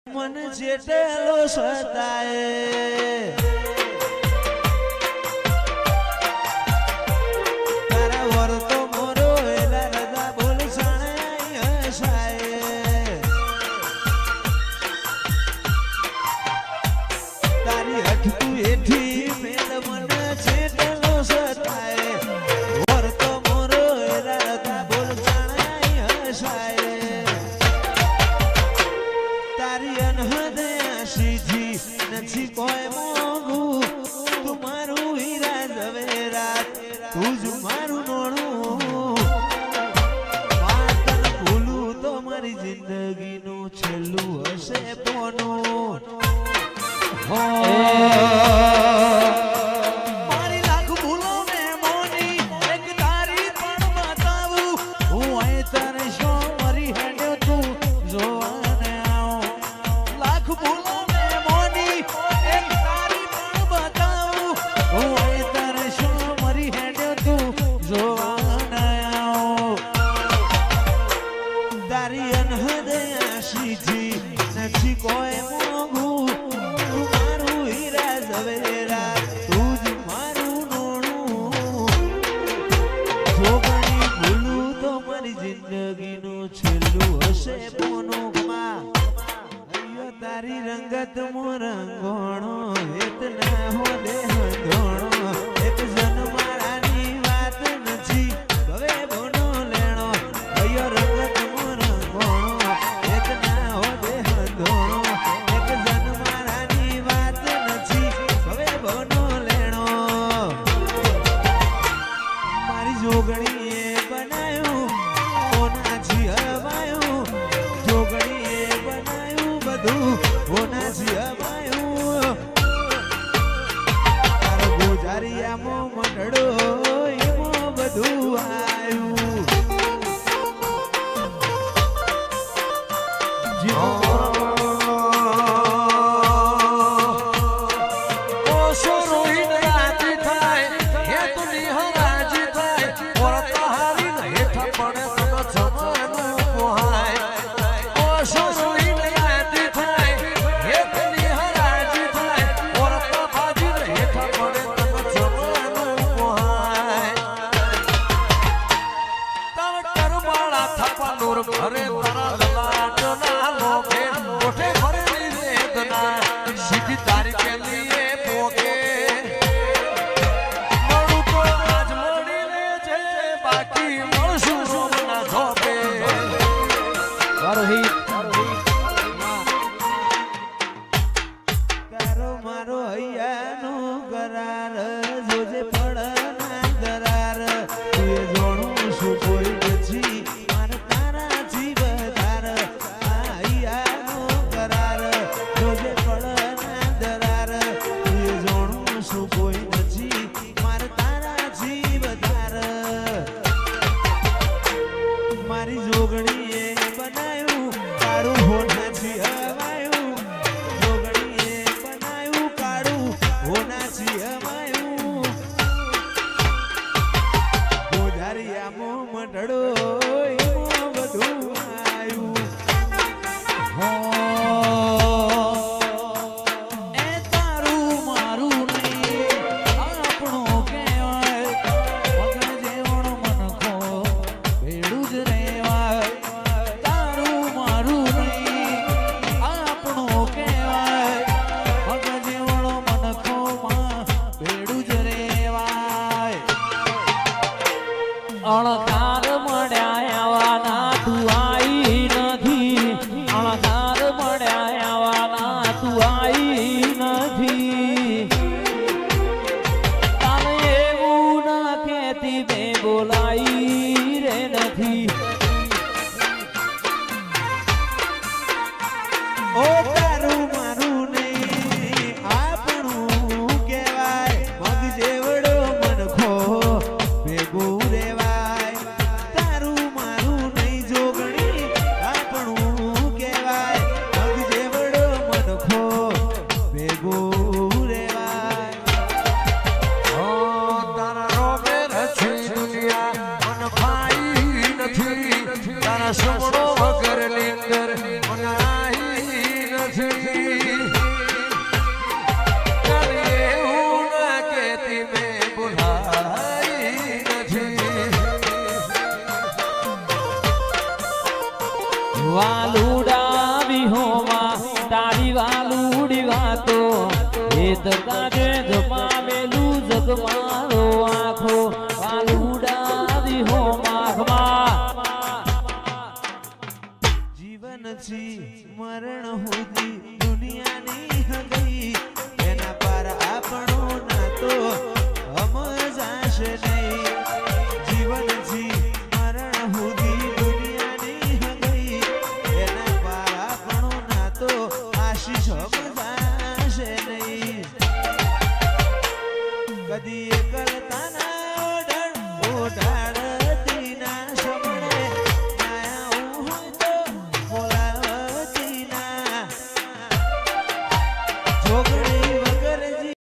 મન જેટલો સતાય તારા વરતો મોરો એલા રદા બોલ સણાય હસાય તારી અઠતું એઠી મેલ મન જેટલો સતાય વરતો મોરો એલા રદા બોલ સણાય હસાય તારી અનહદ આશીજી નથી કોઈ મોંઘું તું મારું હીરા ઝવેરાત તું જ મારું નોણું વાતન ભૂલું તો મારી જિંદગીનું છેલ્લું હશે પોનું મારી લાખ ભૂલો ને મોની એક તારી પણ બતાવું હું અહીં તને શું મરી હેડ્યો તું જોવાને ભૂલો ને મોની એક તારી પણ બતાવું હું અહીં તારે શું મરી હેડ્યો તું જોવાના તારી અનહદ આશીજી નથી કોઈ મોંઘું તું મારું હીરા ઝવેરા તું જ મારું નોણું જોગણી ભૂલું તો મારી જિંદગીનું છેલ્લું હશે પોનું તારી રંગત મોરંગોણો એત ના હો દેહ ધોણો એક જન્મારાની વાત નથી હવે બોનો લેણો અયો રંગત મોરંગોણો એત ના હો દેહ ધોણો એક જન્મારાની વાત નથી હવે બોનો લેણો મારી જોગણીએ બનાયું કોનાથી હવાયું જોગણીએ બનાયું બધું હોના જીવાયું તારો ગુજારિયામાં મંડળો એમાં બધું આવ્યું ઓશો રોહિત રાજી થાય હે તું નિહરાજી થાય વરતા હારી હેઠા પડે તો જમવાનું પોહાય ઓશો રોહિત રાજી થાય હે તું નિહરાજી થાય વરતા ભાજી હેઠા પડે તો જમવાનું પોહાય તાર કરમાળા થપા નૂર ભરે તારા લલાટના લોભે કોઠે ભરેલી વેદના સીધી તારી કે લીએ પોકે મળું તો આજ મળી લેજે બાકી મળશું સોના ધોપે તારો મારો હૈયાનો કરાર જોજે પડના દરાર તું જોણું શું કોઈ નથી મારે તારાથી વધાર આ હૈયાનો કરાર જોજે પડના દરાર તું જોણું શું કોઈ નથી મારે તારાથી વધાર મારી જોગણીએ બનાયું તારું હોનાથી હવાયું જોગણીએ બનાયું કાળું હોનાથી હવાયું ગોધારિયામાં મંડળો એમાં બધું આવ્યું એ તારું મારું નહીં આપણું કહેવાય વગર જેવણો મનખો ભેડું જ રહેવાય તારું મારું નહીં આપણું કહેવાય વગર જેવણો મનખોમાં ભેડું જ રહેવાય અણકાર મળ્યા આવાના તું આઈ નથી અણકાર મળ્યા આવાના તું આઈ નથી તારે એવું ના કહેતી બે બોલાઈ રે નથી ઓ તારું મારું નહીં આપણું કહેવાય મગ જેવડો મનખો ભેગું રેવાય તારું મારું નહીં જોગણી આપણું કહેવાય મગ જેવડો મનખો ભેગું રેવાય તારા રોગે રછી દુનિયા મન ભાઈ નથી તારા સમડો વગર ની અંદર મનાઈ નથી નથી એવું ના કેતી મેં બોલાઈ નથી વાલુડા વિહોમાં તારી વાલુડી વાતો એ તકાજે જમાવેલું જગમારો આખો વાલુડા વિહોમાં જીવન થી મરણ સુધી દુનિયાની હગઈ એના પર આપણો નાતો સમજાશે નહીં જીવન થી મરણ સુધી દુનિયાની હગઈ એના પર આપણો નાતો આશીષ સમજાશે નહીં કદી એકલ